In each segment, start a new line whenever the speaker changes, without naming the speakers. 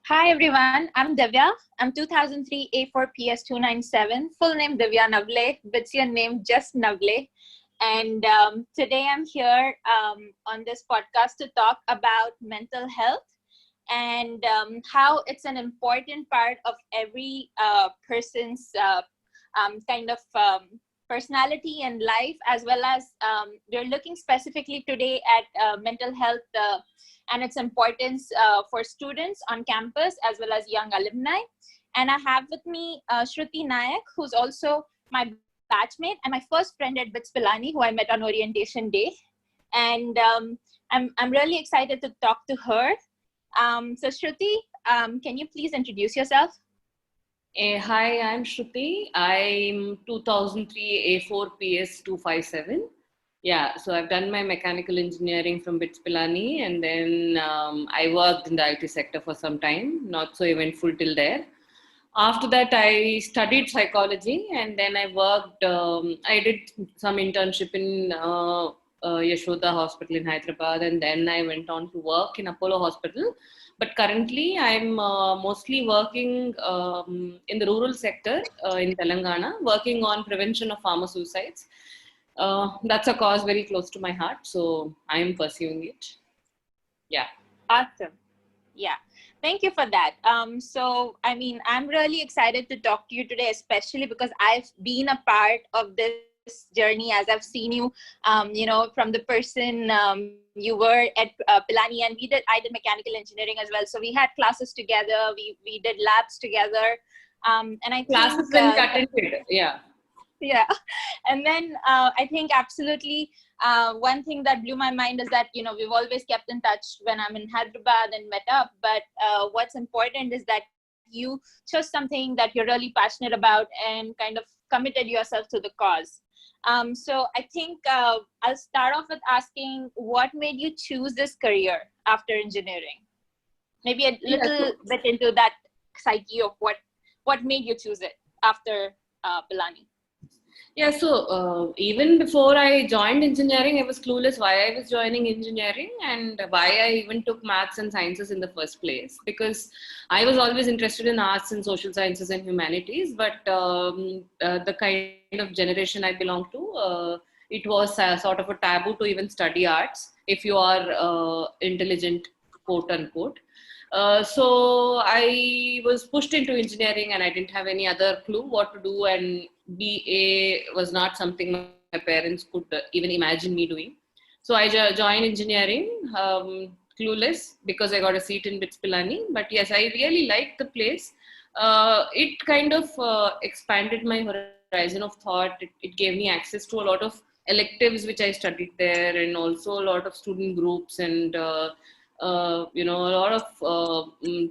Hi everyone, I'm Divya. I'm 2003 A4PS297. Full name Divya Nawale, BITSAA name just Nawale. And today I'm here on this podcast to talk about mental health and how it's an important part of every person's kind of personality and life, as well as we're looking specifically today at mental health and its importance for students on campus as well as young alumni. And I have with me Shruti Naik, who's also my batchmate and my first friend at Pilani, who I met on orientation day. And I'm really excited to talk to her. So Shruti, can you please introduce yourself?
Hi, I'm Shruti. I'm 2003 A4PS257. Yeah, so I've done my mechanical engineering from Pilani, and then I worked in the IT sector for some time, not so eventful till there. After that, I studied psychology, and then I worked, I did some internship in Yashoda Hospital in Hyderabad, and then I went on to work in Apollo Hospital. But currently, I'm mostly working in the rural sector in Telangana, working on prevention of farmer suicides. That's a cause very close to my heart, so I'm pursuing it. Yeah.
Awesome. Yeah. Thank you for that. So, I mean, I'm really excited to talk to you today, especially because I've been a part of this journey as I've seen you, from the person you were at Pilani, and I did mechanical engineering as well. So we had classes together, we did labs together. And I
classes
think,
when attended, yeah.
Yeah. And then I think absolutely one thing that blew my mind is that, we've always kept in touch when I'm in Hyderabad and met up. But what's important is that you chose something that you're really passionate about and kind of committed yourself to the cause. So I think I'll start off with asking, what made you choose this career after engineering? Maybe a little bit into that psyche of what made you choose it after Pilani.
Yeah, so even before I joined engineering, I was clueless why I was joining engineering and why I even took maths and sciences in the first place. Because I was always interested in arts and social sciences and humanities, but the kind of generation I belong to, it was sort of a taboo to even study arts if you are intelligent, quote unquote. So I was pushed into engineering and I didn't have any other clue what to do, and BA was not something my parents could even imagine me doing. So I joined engineering, clueless, because I got a seat in Pilani. But yes, I really liked the place. It kind of expanded my horizon of thought. It gave me access to a lot of electives which I studied there, and also a lot of student groups and a lot of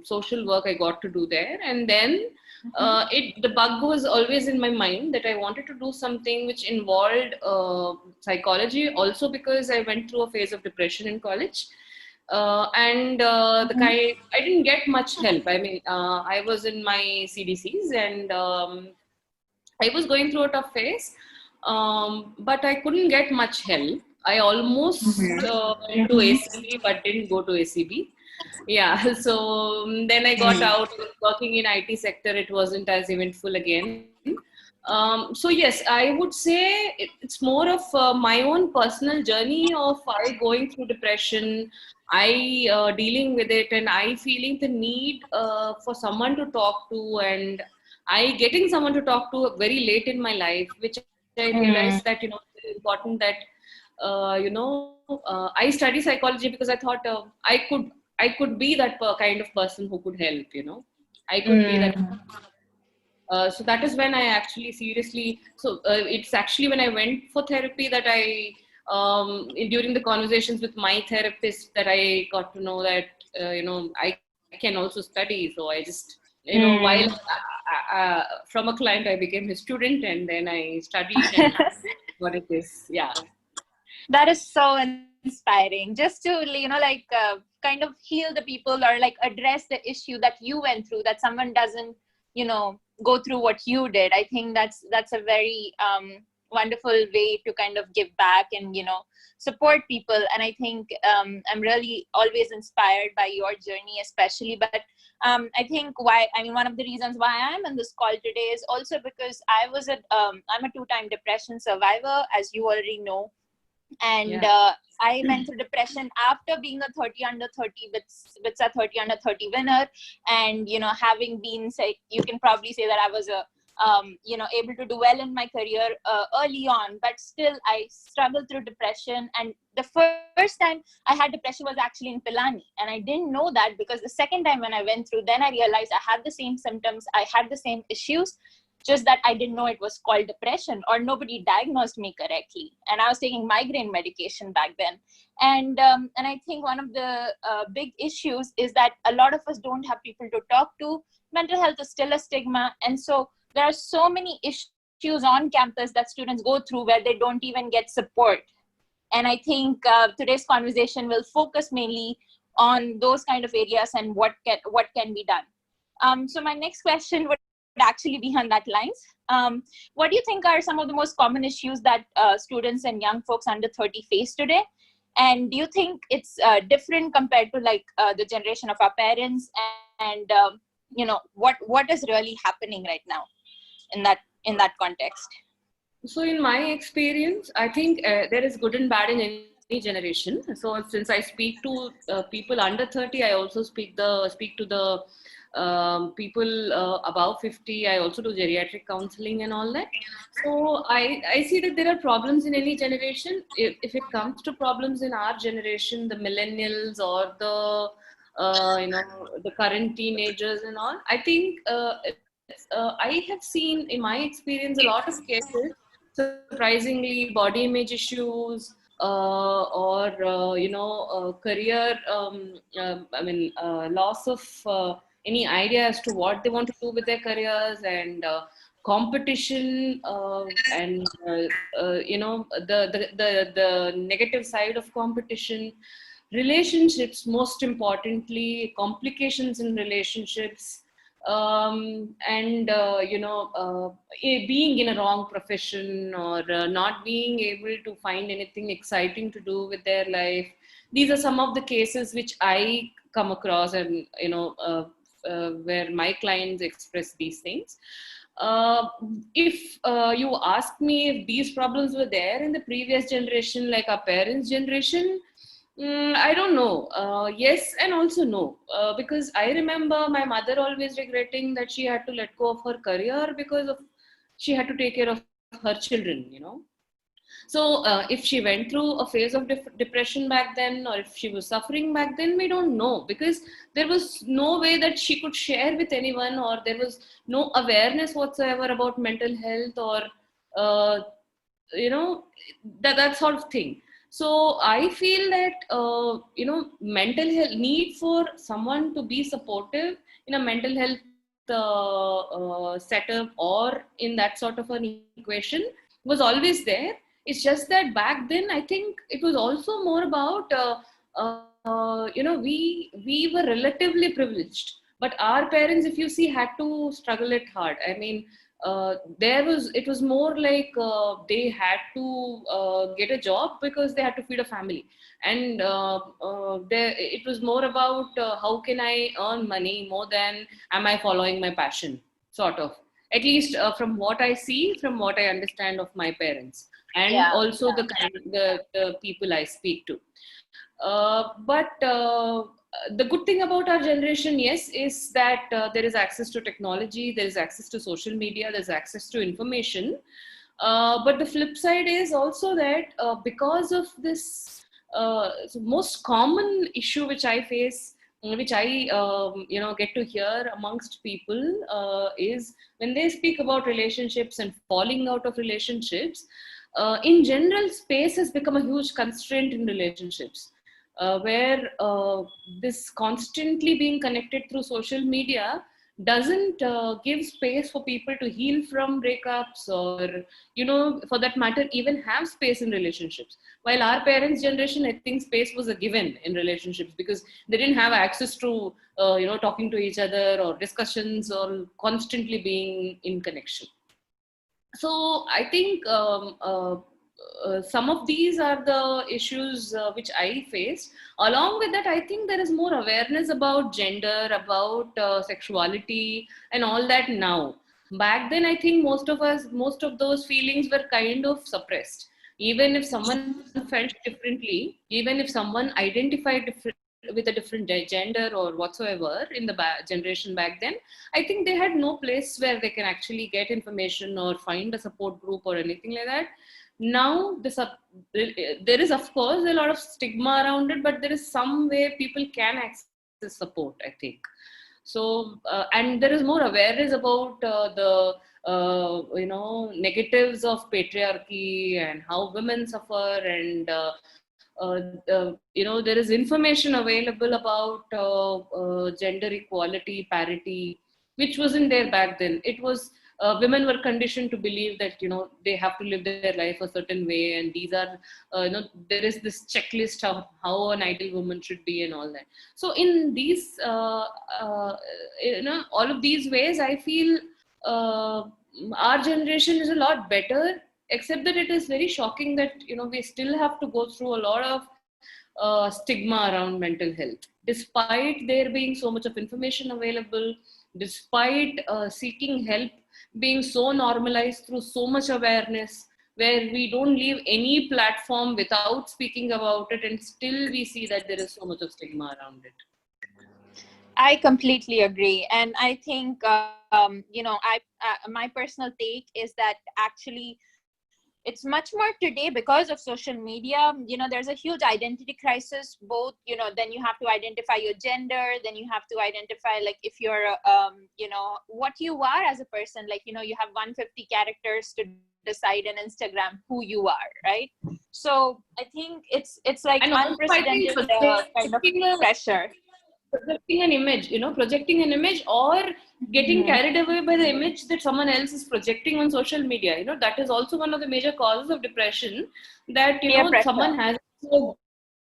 social work I got to do there. And then the bug was always in my mind that I wanted to do something which involved psychology, also because I went through a phase of depression in college. I didn't get much help. I mean, I was in my CDCs, and I was going through a tough phase, but I couldn't get much help. I almost went to ACB, but didn't go to ACB. Yeah, so then I got out working in IT sector. It wasn't as eventful again. So yes, I would say it's more of my own personal journey of I going through depression, I dealing with it, and I feeling the need for someone to talk to, and I getting someone to talk to very late in my life, which I realized that it's very important that I study psychology because I thought I could be that kind of person who could help. I could be that. So that is when I actually seriously. So it's actually when I went for therapy that during the conversations with my therapist, that I got to know that I can also study. So I just while from a client I became his student, and then I studied, and what it is. Yeah.
That is so inspiring. Just to kind of heal the people, or like address the issue that you went through, that someone doesn't go through what you did. I think that's a very wonderful way to kind of give back and support people. And I think I'm really always inspired by your journey, especially. But I think one of the reasons why I'm in this call today is also because I'm a two-time depression survivor, as you already know. And I went through depression after being a 30 under 30 BITSAA 30 under 30 winner, and having been, say, you can probably say that I was able to do well in my career early on, but still I struggled through depression. And the first time I had depression was actually in Pilani, and I didn't know that, because the second time when I went through, then I realized I had the same symptoms, I had the same issues, just that I didn't know it was called depression, or nobody diagnosed me correctly. And I was taking migraine medication back then. And I think one of the big issues is that a lot of us don't have people to talk to. Mental health is still a stigma. And so there are so many issues on campus that students go through where they don't even get support. And I think today's conversation will focus mainly on those kind of areas and what can be done. So my next question would actually be on that lines. What do you think are some of the most common issues that students and young folks under 30 face today? And do you think it's different compared to the generation of our parents? And what is really happening right now in that context?
So in my experience, I think there is good and bad in any generation. So since I speak to people under 30, I also speak to the people above 50. I also do geriatric counseling and all that. So I see that there are problems in any generation. If it comes to problems in our generation, the millennials or the current teenagers and all, I think I have seen in my experience a lot of cases, surprisingly, body image issues, or career, loss of any idea as to what they want to do with their careers, and competition, and the negative side of competition, relationships, most importantly, complications in relationships, and being in a wrong profession, or not being able to find anything exciting to do with their life. These are some of the cases which I come across, and where my clients express these things. If you ask me if these problems were there in the previous generation, like our parents' generation, I don't know. Yes and also no. Because I remember my mother always regretting that she had to let go of her career because she had to take care of her children. So if she went through a phase of depression back then, or if she was suffering back then, we don't know, because there was no way that she could share with anyone, or there was no awareness whatsoever about mental health, or uh, that sort of thing. So I feel that mental health, need for someone to be supportive in a mental health setup, or in that sort of an equation, was always there. It's just that back then, I think it was also more about we were relatively privileged, but our parents, if you see, had to struggle it hard. I mean, it was more like they had to get a job because they had to feed a family, and it was more about how can I earn money more than am I following my passion, sort of. At least from what I see, from what I understand of my parents, and also the people I speak to. But the good thing about our generation, yes, is that there is access to technology, there is access to social media, there's access to information. But the flip side is also that because of this most common issue which I face, which I get to hear amongst people, is when they speak about relationships and falling out of relationships. In general, space has become a huge constraint in relationships, where this constantly being connected through social media doesn't give space for people to heal from breakups, or for that matter, even have space in relationships. While our parents' generation, I think space was a given in relationships, because they didn't have access to talking to each other, or discussions, or constantly being in connection. So I think some of these are the issues which I faced. Along with that, I think there is more awareness about gender, about sexuality, and all that now. Back then, I think most of those feelings were kind of suppressed. Even if someone felt differently, even if someone identified with a different gender or whatsoever in the generation back then, I think they had no place where they can actually get information or find a support group or anything like that. Now there is of course a lot of stigma around it, but there is some way people can access support, I think. So and there is more awareness about the negatives of patriarchy and how women suffer, and there is information available about gender equality, parity, which wasn't there back then. It was women were conditioned to believe that they have to live their life a certain way, and these are there is this checklist of how an ideal woman should be and all that. So in these all of these ways, I feel our generation is a lot better, except that it is very shocking that we still have to go through a lot of stigma around mental health, despite there being so much of information available, despite seeking help being so normalized through so much awareness, where we don't leave any platform without speaking about it, and still we see that there is so much of stigma around it.
I completely agree. And I think, my personal take is that actually it's much more today because of social media. There's a huge identity crisis, both, then you have to identify your gender, then you have to identify, like, if you're, what you are as a person, like, you have 150 characters to decide on Instagram who you are, right? So I think it's like unprecedented kind of pressure.
Projecting an image or getting carried away by the image that someone else is projecting on social media. That is also one of the major causes of depression, that, someone has it so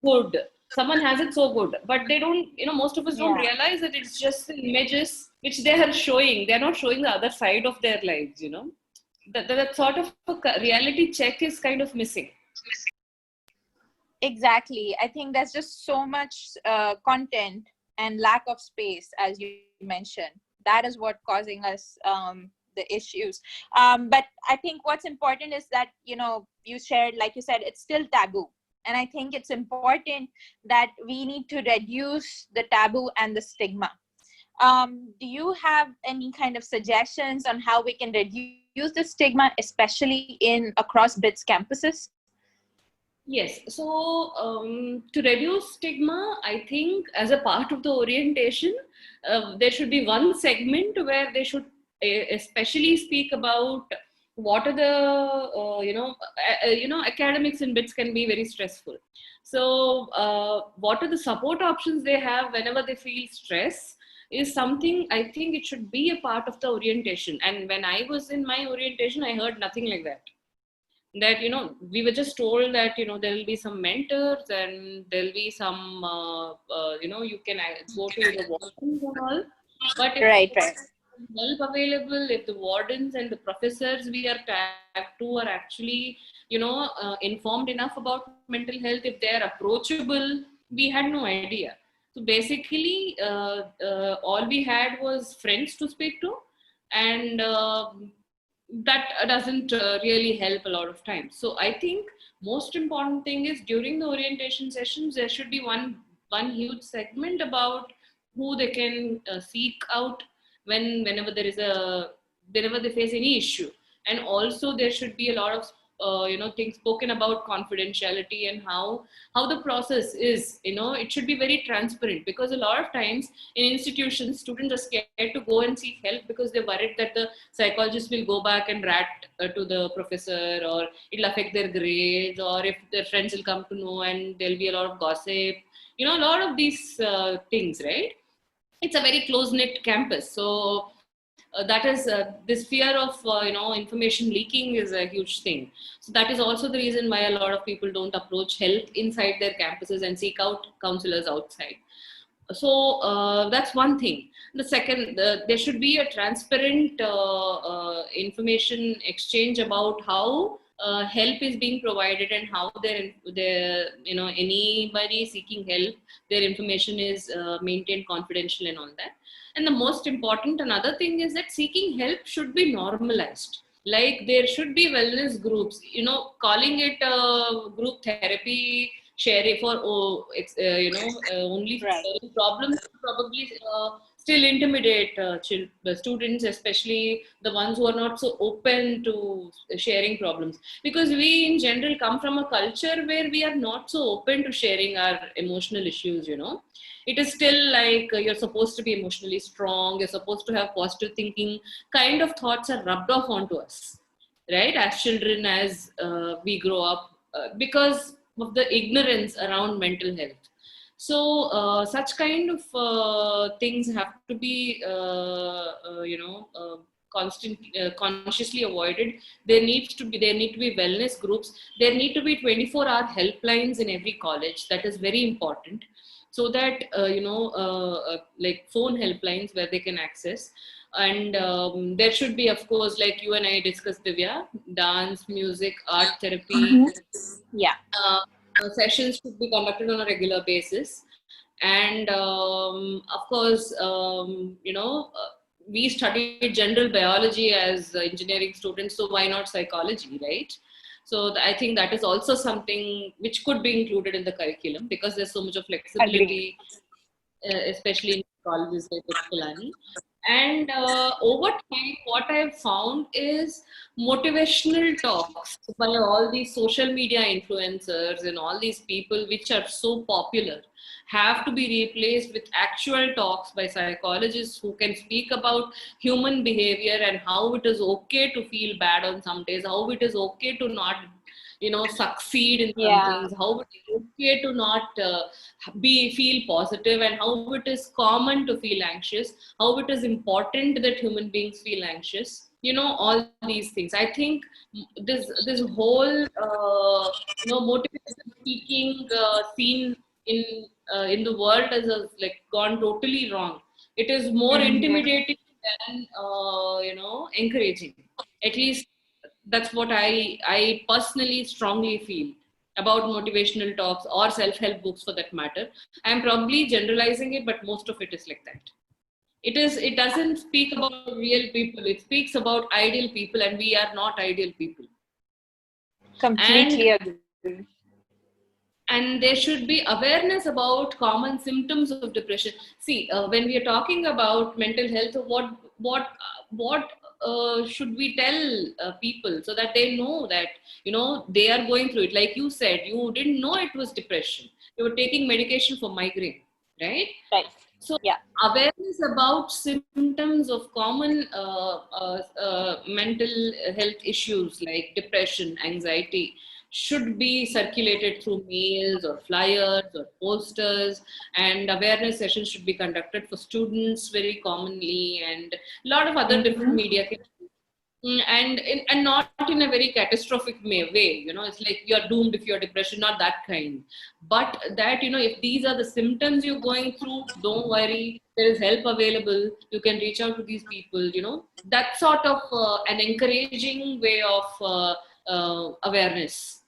good. Someone has it so good, but they don't, most of us don't realize that it's just the images which they are showing. They're not showing the other side of their lives, That sort of a reality check is kind of missing.
Exactly. I think there's just so much content and lack of space, as you mentioned. That is what causing us the issues. But I think what's important is that, you shared, like you said, it's still taboo. And I think it's important that we need to reduce the taboo and the stigma. Do you have any kind of suggestions on how we can reduce the stigma, especially across BITS campuses?
Yes. So to reduce stigma, I think as a part of the orientation, there should be one segment where they should especially speak about what are the, academics in BITS can be very stressful. So what are the support options they have whenever they feel stress is something I think it should be a part of the orientation. And when I was in my orientation, I heard nothing like that. That we were just told that there will be some mentors and there will be some you can go to the wardens and all, but if
right
help available, if the wardens and the professors we are tagged to are actually informed enough about mental health, if they are approachable, we had no idea. So basically all we had was friends to speak to, and that doesn't really help a lot of times. So I think most important thing is during the orientation sessions, there should be one huge segment about who they can seek out whenever they face any issue. And also there should be a lot of things spoken about confidentiality and how the process is. It should be very transparent, because a lot of times in institutions, students are scared to go and seek help because they're worried that the psychologist will go back and rat to the professor, or it'll affect their grades, or if their friends will come to know and there'll be a lot of gossip, a lot of these things, right? It's a very close-knit campus. So that is this fear of information leaking is a huge thing. So that is also the reason why a lot of people don't approach help inside their campuses and seek out counselors outside. So that's one thing. The second, there should be a transparent information exchange about how help is being provided and how their anybody seeking help, their information is maintained confidential and all that. And the most important another thing is that seeking help should be normalized. Like there should be wellness groups, calling it group therapy, sharing for only for
Right.
sharing problems probably still intimidate the students, especially the ones who are not so open to sharing problems, because we in general come from a culture where we are not so open to sharing our emotional issues. It is still like you're supposed to be emotionally strong, you're supposed to have positive thinking kind of thoughts are rubbed off onto us, right, as children, as we grow up, because of the ignorance around mental health. So such kind of things have to be consciously avoided. There need to be wellness groups. There need to be 24-hour helplines in every college. That is very important, so that like phone helplines where they can access. And there should be, of course, like you and I discussed, Divya, dance, music, art therapy.
Yeah.
Sessions should be conducted on a regular basis. And of course, we studied general biology as engineering students, so why not psychology, right? So I think that is also something which could be included in the curriculum, because there's so much of
Agreed.
flexibility, especially in colleges like Pilani. And over time, what I've found is motivational talks by all these social media influencers and all these people which are so popular have to be replaced with actual talks by psychologists who can speak about human behavior and how it is okay to feel bad on some days, how it is okay to not succeed in some
Yeah.
things, how it is okay to not feel positive, and how it is common to feel anxious, how it is important that human beings feel anxious, all these things. I think this whole motivational speaking scene in the world has like gone totally wrong. It is more intimidating than encouraging. At least that's what I personally strongly feel about motivational talks or self-help books for that matter. I'm probably generalizing it, but most of it is like that. It doesn't speak about real people, it speaks about ideal people, and we are not ideal people.
Completely
and
agree.
and there should be awareness about common symptoms of depression. See, when we are talking about mental health, what should we tell people so that they know that they are going through it? Like you said, you didn't know it was depression, you were taking medication for migraine, right?
Right.
So
Yeah.
awareness about symptoms of common mental health issues like depression, anxiety should be circulated through mails or flyers or posters, and awareness sessions should be conducted for students very commonly, and a lot of other different media can. And not in a very catastrophic way, it's like you're doomed if you're depression, not that kind, but that if these are the symptoms you're going through, don't worry, there is help available, you can reach out to these people, that sort of an encouraging way of awareness.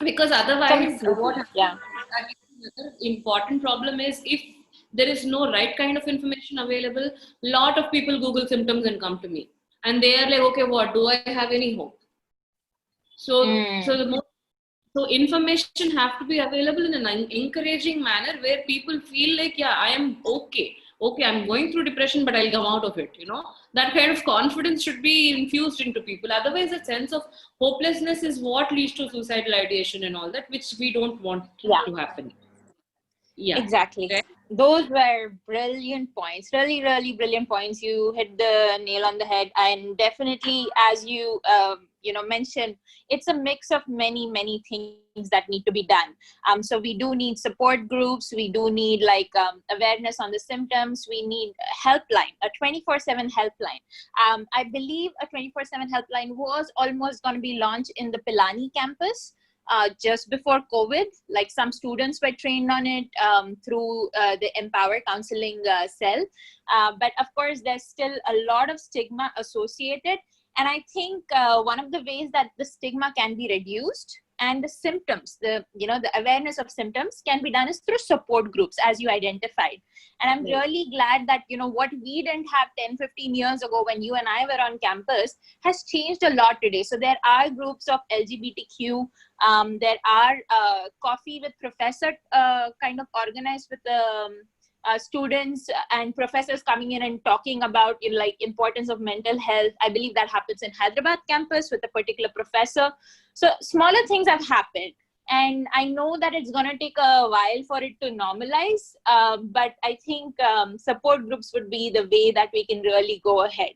Because otherwise what
Completely.
happens,
Yeah.
another important problem is, if there is no right kind of information available, lot of people Google symptoms and come to me, and they are like, okay, what do I have any hope? So
Mm.
so information have to be available in an encouraging manner where people feel like, yeah, I am okay, I'm going through depression, but I'll come out of it. That kind of confidence should be infused into people. Otherwise, a sense of hopelessness is what leads to suicidal ideation and all that, which we don't want
Yeah.
to happen. Yeah.
Exactly.
Right?
Those were brilliant points. Really, really brilliant points. You hit the nail on the head. And definitely, as you mentioned, it's a mix of many, many things that need to be done. So we do need support groups. We do need awareness on the symptoms. We need a helpline, a 24/7 helpline. I believe a 24/7 helpline was almost going to be launched in the Pilani campus. Just before COVID, like some students were trained on it through the Empower Counseling cell. But of course, there's still a lot of stigma associated. And I think one of the ways that the stigma can be reduced and the symptoms, the awareness of symptoms can be done is through support groups, as you identified. And I'm really glad that, what we didn't have 10-15 years ago when you and I were on campus has changed a lot today. So there are groups of LGBTQ, there are coffee with professor kind of organized with the students and professors coming in and talking about like importance of mental health. I believe that happens in Hyderabad campus with a particular professor. So smaller things have happened, and I know that it's going to take a while for it to normalize, but I think support groups would be the way that we can really go ahead.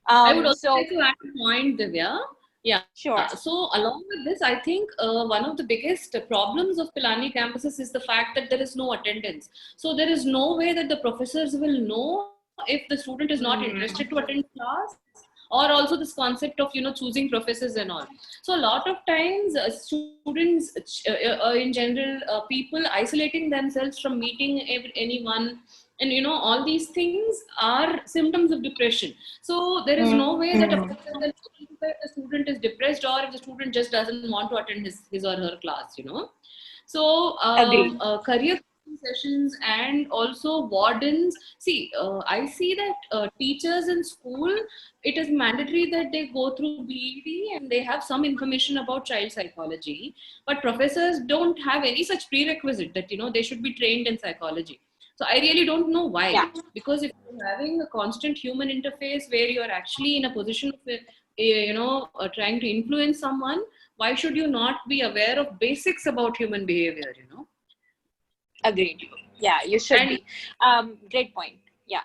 I would also like to add a point, Divya. Yeah.
Sure.
So along with this, I think one of the biggest problems of Pilani campuses is the fact that there is no attendance. So there is no way that the professors will know if the student is not interested to attend class, or also this concept of choosing professors and all. So a lot of times students in general, people isolating themselves from meeting anyone, and all these things are symptoms of depression. So there is no way that a professor can identify if the student is depressed or if the student just doesn't want to attend his or her class. So career sessions and also wardens. See, I see that teachers in school, it is mandatory that they go through BED and they have some information about child psychology, but professors don't have any such prerequisite that they should be trained in psychology. So I really don't know why.
Yeah.
Because if you're having a constant human interface where you're actually in a position of trying to influence someone, why should you not be aware of basics about human behavior?
Agreed. Yeah, you should be. Great point. Yeah,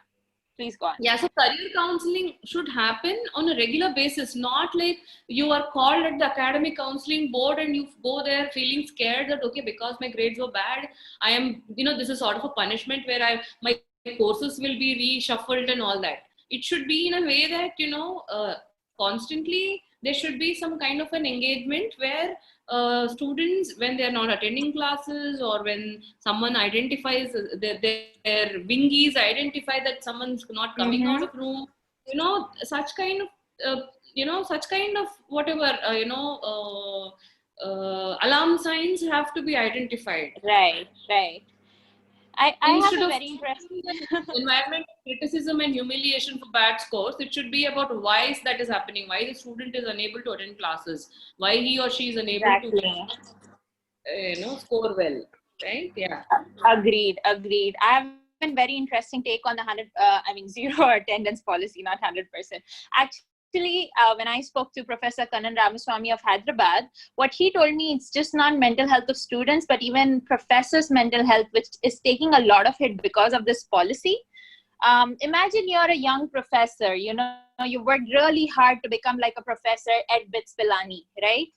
please go on.
Yeah, so career counseling should happen on a regular basis, not like you are called at the academic counseling board and you go there feeling scared that, okay, because my grades were bad, I am, this is sort of a punishment where my courses will be reshuffled and all that. It should be in a way that, constantly there should be some kind of an engagement where students, when they're not attending classes or when someone identifies their wingies identify that someone's not coming out of room, such kind of whatever alarm signs have to be identified.
Right. I have
Instead
a
of
very interesting
environment criticism and humiliation for bad scores, it should be about why is that is happening, why the student is unable to attend classes, why he or she is unable to score well, right? Yeah.
Agreed. I have a very interesting take on the 0 attendance policy, not 100%. Actually, when I spoke to Professor Kannan Ramaswamy of Hyderabad, what he told me, it's just not mental health of students, but even professors' mental health, which is taking a lot of hit because of this policy. Imagine you're a young professor, you worked really hard to become like a professor at BITSAA Pilani, right?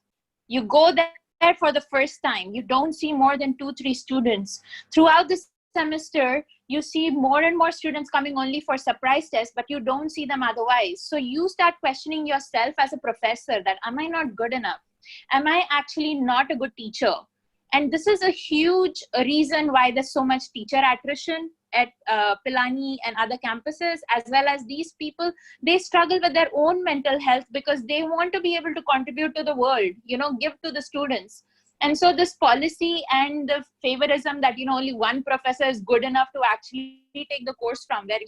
You go there for the first time. You don't see more than 2-3 students. Throughout the semester, you see more and more students coming only for surprise tests, but you don't see them otherwise. So you start questioning yourself as a professor that, am I not good enough? Am I actually not a good teacher? And this is a huge reason why there's so much teacher attrition at Pilani and other campuses, as well as these people, they struggle with their own mental health because they want to be able to contribute to the world, give to the students. And so this policy and the favorism that, only one professor is good enough to actually take the course from, where,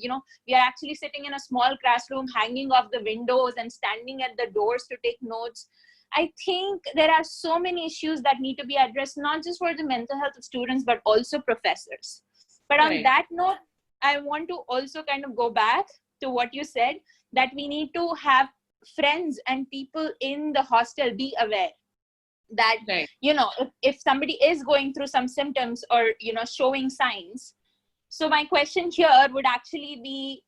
we are actually sitting in a small classroom, hanging off the windows and standing at the doors to take notes. I think there are so many issues that need to be addressed, not just for the mental health of students, but also professors. But on that note, I want to also kind of go back to what you said, that we need to have friends and people in the hostel be aware that, if somebody is going through some symptoms or, showing signs. So my question here would actually be,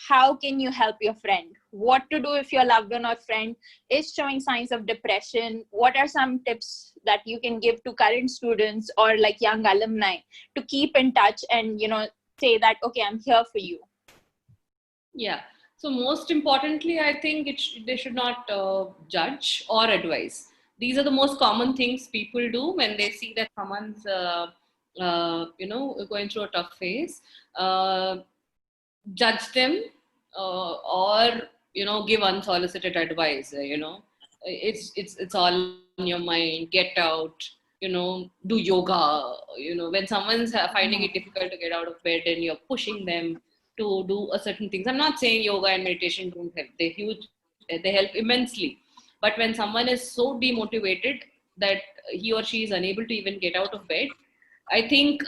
how can you help your friend? What to do if your loved one or friend is showing signs of depression? What are some tips that you can give to current students or like young alumni to keep in touch and, say that, okay, I'm here for you?
Yeah. So most importantly, I think they should not judge or advise. These are the most common things people do when they see that someone's, going through a tough phase. Judge them or give unsolicited advice. It's all on your mind. Get out. Do yoga. When someone's finding it difficult to get out of bed and you're pushing them to do a certain things. I'm not saying yoga and meditation don't help. They help immensely. But when someone is so demotivated that he or she is unable to even get out of bed, I think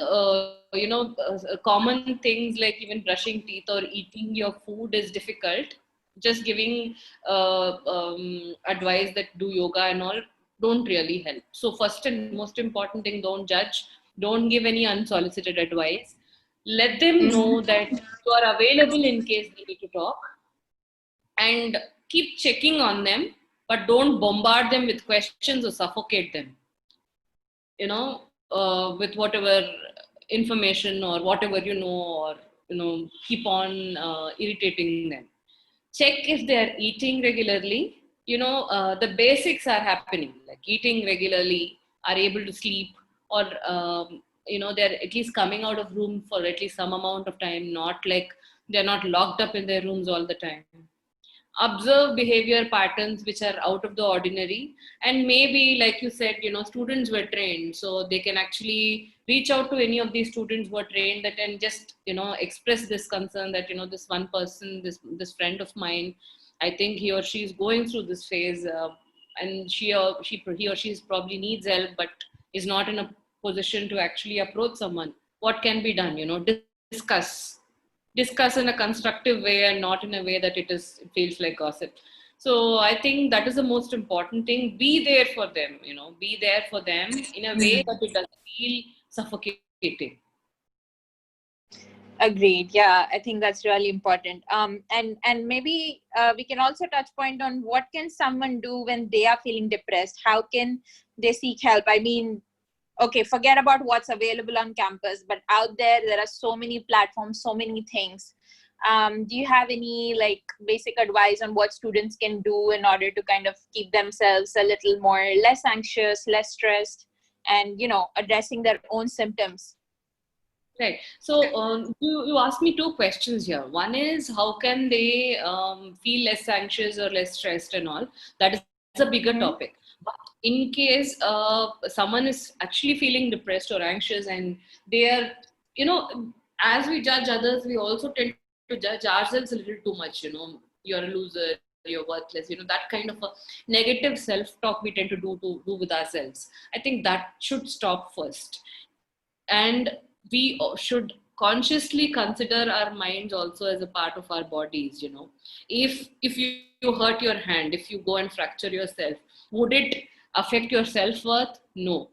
common things like even brushing teeth or eating your food is difficult. Just giving advice that do yoga and all don't really help. So first and most important thing, don't judge, don't give any unsolicited advice. Let them know that you are available in case they need to talk, and keep checking on them, but don't bombard them with questions or suffocate them, with whatever information or whatever or keep on irritating them. Check if they are eating regularly. The basics are happening, like eating regularly, are able to sleep, or they're at least coming out of room for at least some amount of time, not like they're not locked up in their rooms all the time. Observe behavior patterns which are out of the ordinary, and maybe like you said, students were trained, so they can actually reach out to any of these students who are trained, that and just express this concern that this one person, this friend of mine, I think he or she is going through this phase, and he or she probably needs help but is not in a position to actually approach someone. What can be done? Discuss in a constructive way and not in a way that it feels like gossip. So I think that is the most important thing. Be there for them, be there for them in a way that it doesn't feel suffocating.
Agreed. Yeah, I think that's really important. And maybe we can also touch point on what can someone do when they are feeling depressed. How can they seek help? I mean, okay, forget about what's available on campus, but out there are so many platforms, so many things. Do you have any like basic advice on what students can do in order to kind of keep themselves a little more less anxious, less stressed, and addressing their own symptoms?
Right. So you asked me two questions here. One is how can they feel less anxious or less stressed and all. That is a bigger topic. But in case someone is actually feeling depressed or anxious, and they are, as we judge others, we also tend to judge ourselves a little too much. You're a loser, you're worthless. That kind of a negative self-talk we tend to do with ourselves. I think that should stop first. And we should consciously consider our minds also as a part of our bodies. If you hurt your hand, if you go and fracture yourself, would it affect your self-worth? No.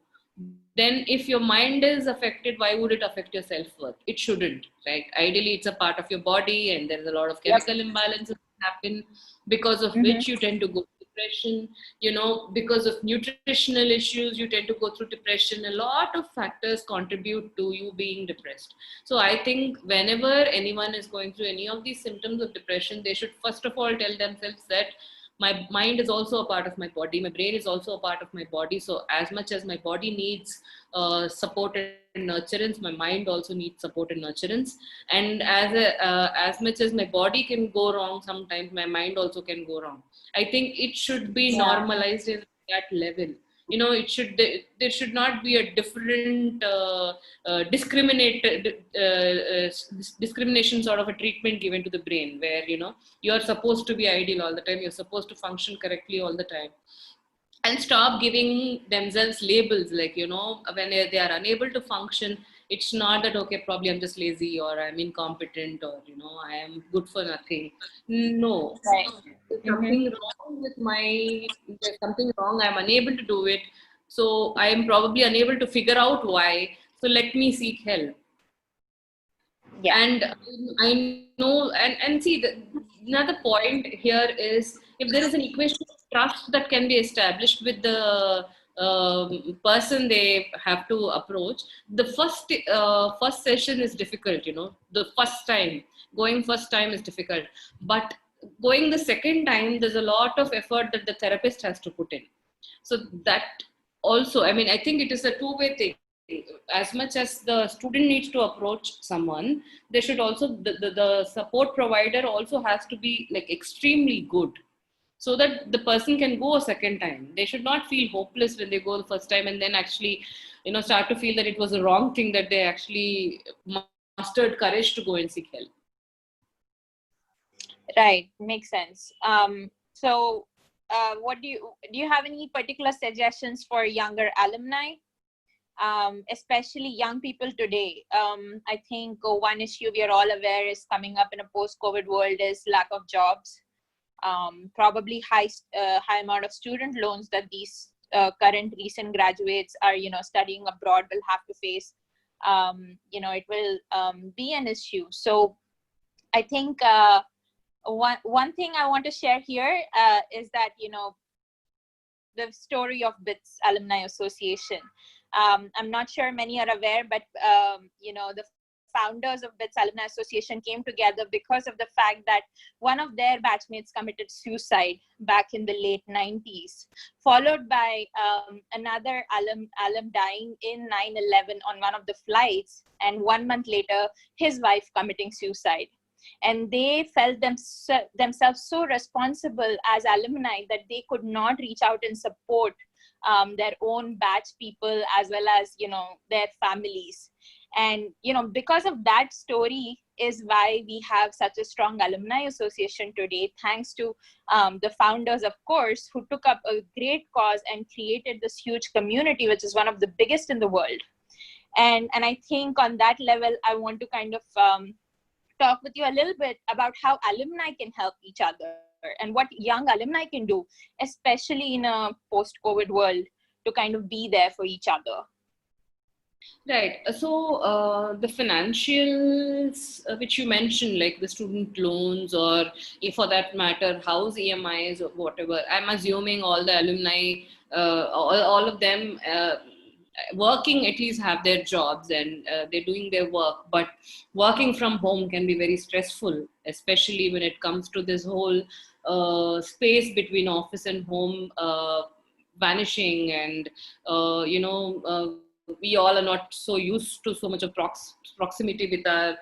Then if your mind is affected, why would it affect your self-worth? It shouldn't, right? Ideally, it's a part of your body, and there's a lot of chemical imbalances happen, because of which you tend to go depression. Because of nutritional issues, you tend to go through depression. A lot of factors contribute to you being depressed. So I think whenever anyone is going through any of these symptoms of depression, they should first of all tell themselves that my mind is also a part of my body, my brain is also a part of my body. So as much as my body needs support and nurturance, my mind also needs support and nurturance. And as much as my body can go wrong, sometimes my mind also can go wrong. I think it should be normalized in that level. There should not be a different discrimination sort of a treatment given to the brain, where you're supposed to be ideal all the time, you're supposed to function correctly all the time. And stop giving themselves labels, like when they are unable to function, it's not that okay, probably I'm just lazy, or I'm incompetent, or I am good for nothing. No, there's something wrong there's something wrong, I'm unable to do it, so I am probably unable to figure out why, so let me seek help. And I know, and see, another point here is, if there is an equation of trust that can be established with the person they have to approach, the first session is difficult. The first time is difficult, but going the second time, there's a lot of effort that the therapist has to put in. So that also, I mean, I think it is a two-way thing. as much as the student needs to approach someone, they should also, the support provider also has to be like extremely good, so that the person can go a second time. They should not feel hopeless when they go the first time and then actually, start to feel that it was a wrong thing, that they actually mustered courage to go and seek help.
Right, makes sense. So what do you have any particular suggestions for younger alumni, especially young people today? I think one issue we are all aware is coming up in a post-COVID world is lack of jobs. Probably high amount of student loans that these current recent graduates are studying abroad will have to face. It will be an issue. So I think one thing I want to share here is that the story of BITS Alumni Association. I'm not sure many are aware, but the founders of BITS Alumni Association came together because of the fact that one of their batchmates committed suicide back in the late 90s, followed by another alum dying in 9/11 on one of the flights, and 1 month later, his wife committing suicide. And they felt themselves so responsible as alumni that they could not reach out and support their own batch people as well as their families. And because of that story is why we have such a strong alumni association today, thanks to the founders, of course, who took up a great cause and created this huge community, which is one of the biggest in the world. And I think on that level, I want to kind of talk with you a little bit about how alumni can help each other and what young alumni can do, especially in a post-COVID world, to kind of be there for each other.
Right. So the financials which you mentioned, like the student loans, or if for that matter, house EMIs or whatever, I'm assuming all the alumni, all of them working at least have their jobs and they're doing their work. But working from home can be very stressful, especially when it comes to this whole space between office and home vanishing, and we all are not so used to so much of proximity with our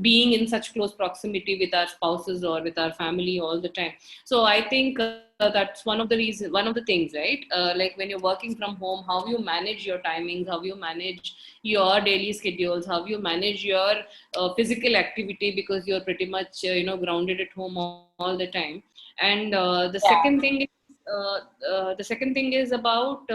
being in such close proximity with our spouses or with our family all the time. So I think that's one of the things, right? Like when you're working from home, how you manage your timings, how you manage your daily schedules, how you manage your physical activity, because you're pretty much grounded at home all the time. And the second thing is about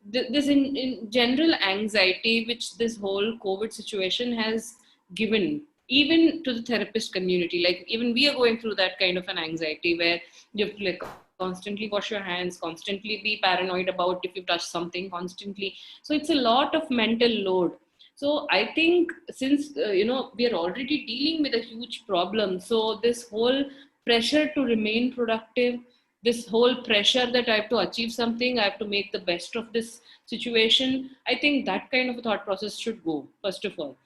this in general anxiety which this whole COVID situation has given even to the therapist community. Like even we are going through that kind of an anxiety where you have to like constantly wash your hands, constantly be paranoid about if you've touched something constantly. So it's a lot of mental load. So I think since we are already dealing with a huge problem, so this whole pressure to remain productive, this whole pressure that I have to achieve something, I have to make the best of this situation, I think that kind of a thought process should go. First of all,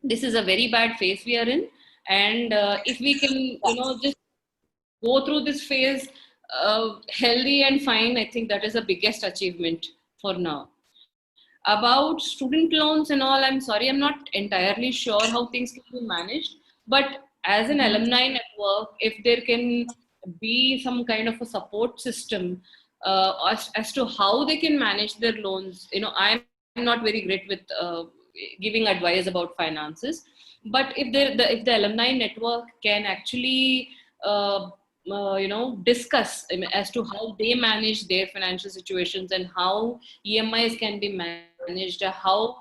this is a very bad phase we are in, and if we can just go through this phase healthy and fine, I think that is the biggest achievement for now. About student loans and all, I'm sorry, I'm not entirely sure how things can be managed, but as an alumni network, if there can be some kind of a support system as to how they can manage their loans. I'm not very great with giving advice about finances, but if the alumni network can actually discuss as to how they manage their financial situations and how EMIs can be managed, how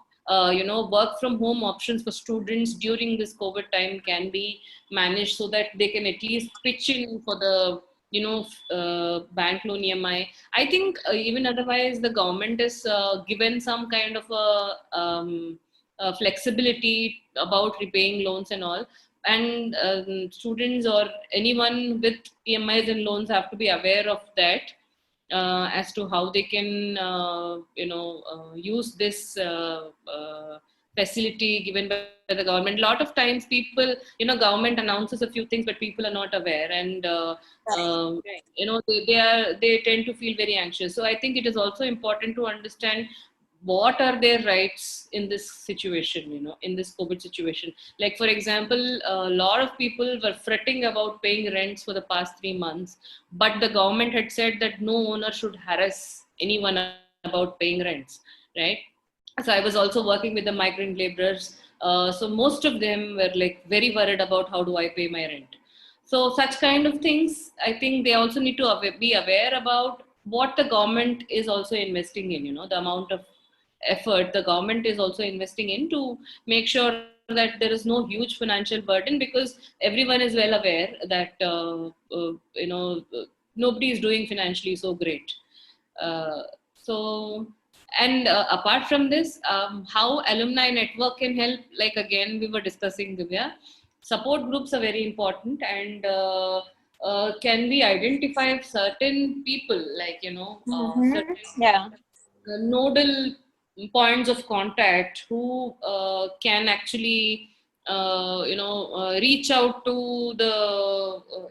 work from home options for students during this COVID time can be managed, so that they can at least pitch in for the bank loan EMI. I think even otherwise the government is given some kind of a flexibility about repaying loans and all, and students or anyone with EMIs and loans have to be aware of that, as to how they can use this facility given by the government. A lot of times people, government announces a few things but people are not aware, and they tend to feel very anxious. So I think it is also important to understand what are their rights in this situation, in this COVID situation. Like, for example, a lot of people were fretting about paying rents for the past 3 months, but the government had said that no owner should harass anyone about paying rents, right? So I was also working with the migrant laborers. So most of them were like very worried about how do I pay my rent. So such kind of things, I think they also need to be aware about what the government is also investing in, the amount of effort the government is also investing in to make sure that there is no huge financial burden, because everyone is well aware that nobody is doing financially so great. Uh, so, and apart from this, how alumni network can help, like again, we were discussing, Divya, support groups are very important, and can we identify certain people, like, certain
Yeah.
nodal points of contact who can actually reach out to the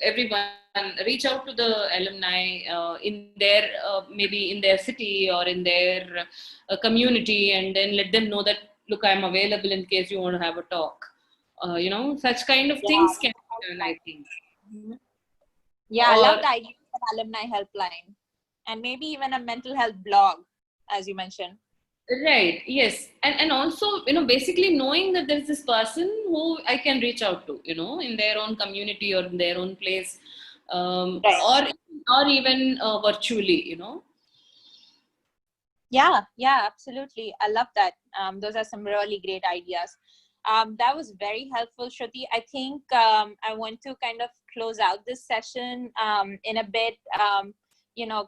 everyone, reach out to the alumni in their maybe in their city or in their community, and then let them know that, look, I'm available in case you want to have a talk. Such kind of
Yeah.
things can be done, I think.
Mhm. Yeah, I love
Or
the idea of an alumni helpline and maybe even a mental health blog, as you mentioned.
right, yes, and also, basically knowing that there's this person who I can reach out to, in their own community or in their own place,
Right.
or even virtually,
Yeah, absolutely. I love that. Those are some really great ideas. That was very helpful, Shruti. I think I want to kind of close out this session in a bit,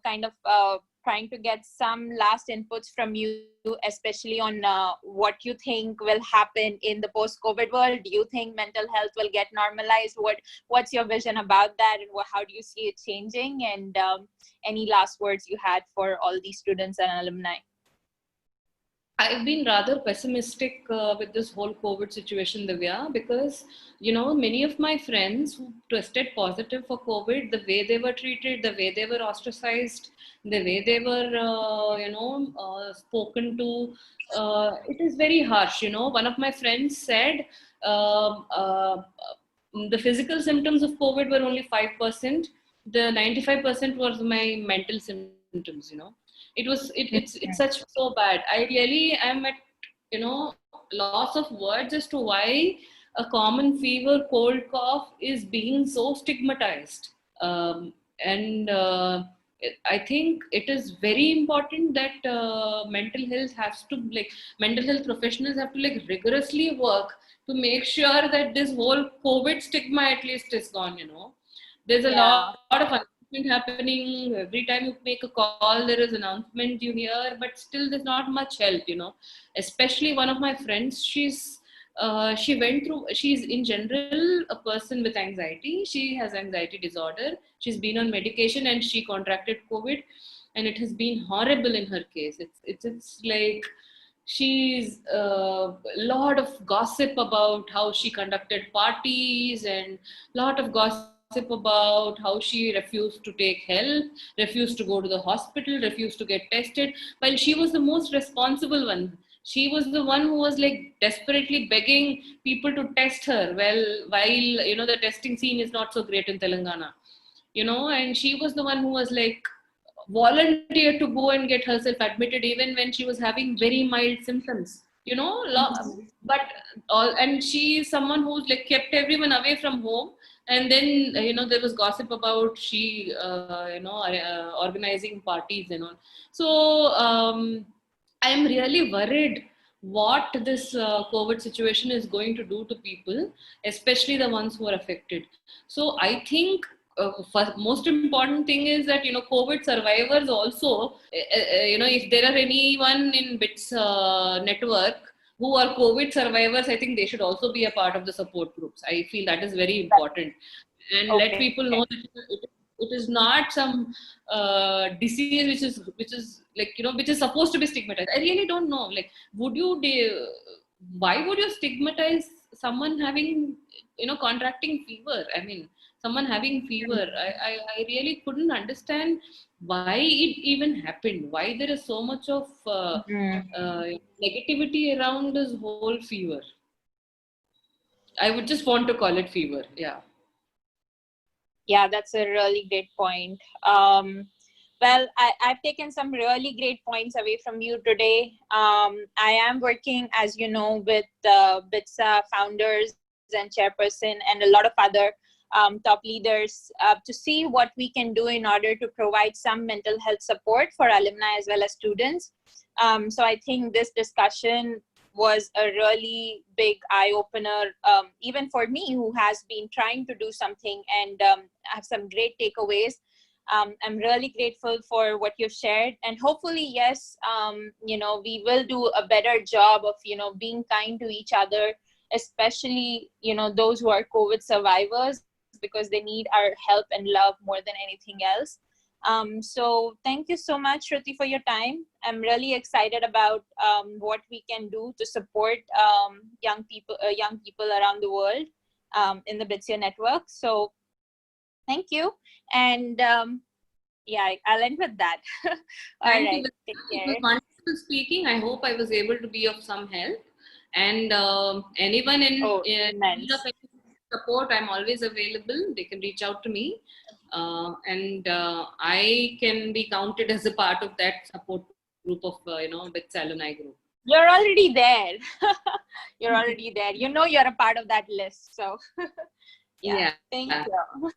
kind of trying to get some last inputs from you, especially on what you think will happen in the post-COVID world. Do you think mental health will get normalized? What's your vision about that, and how do you see it changing? And any last words you had for all these students and alumni?
I've been rather pessimistic with this whole COVID situation, Divya, because, many of my friends who tested positive for COVID, the way they were treated, the way they were ostracized, the way they were, spoken to, it is very harsh. One of my friends said um, uh, the physical symptoms of COVID were only 5%. The 95% was my mental symptoms. It's such so bad. I really am at loss of words as to why a common fever, cold, cough is being so stigmatized. And I think it is very important that mental health professionals have to like rigorously work to make sure that this whole COVID stigma at least is gone. There's a
Yeah.
lot of announcement happening. Every time you make a call, there is announcement you hear, but still there's not much help. Especially one of my friends, she's in general a person with anxiety. She has anxiety disorder. She's been on medication and she contracted COVID, and it has been horrible in her case. It's like she's a lot of gossip about how she conducted parties, and lot of gossip about how she refused to take help, refused to go to the hospital, refused to get tested, while she was the most responsible one. She was the one who was like desperately begging people to test her. Well, while the testing scene is not so great in Telangana, and she was the one who was like volunteered to go and get herself admitted even when she was having very mild symptoms. But all, and she is someone who's like kept everyone away from home. And then there was gossip about she organizing parties and all. So I am really worried what this COVID situation is going to do to people, especially the ones who are affected. So I think first, most important thing is that COVID survivors also, if there are anyone in BITS network who are COVID survivors, I think they should also be a part of the support groups. I feel that is very important, and let
Okay.
people know that it is not some disease which is supposed to be stigmatized. I really don't know. Like, why would you stigmatize someone having contracting fever? I mean, someone having fever. I really couldn't understand why it even happened, why there is so much of uh, negativity around this whole fever. I would just want to call it fever. Yeah.
Yeah, that's a really great point. Well, I've taken some really great points away from you today. I am working, as you know, with BITSAA founders and chairperson and a lot of other top leaders to see what we can do in order to provide some mental health support for alumni as well as students. So I think this discussion was a really big eye-opener, even for me, who has been trying to do something and have some great takeaways. I'm really grateful for what you've shared, and hopefully, yes, we will do a better job of, being kind to each other, especially, those who are COVID survivors, because they need our help and love more than anything else. So thank you so much, Shruti, for your time. I'm really excited about what we can do to support young people around the world in the BITSAA network. So thank you. And yeah, I'll end with that. All
Thank you.
right. Take
It
care.
was wonderful speaking. I hope I was able to be of some help. And anyone in need of
Immense.
any support, I'm always available. They can reach out to me. And I can be counted as a part of that support group of, BITSAA alumni group.
You're already there. You're already there. You're a part of that list. So yeah,
Yeah.
thank you.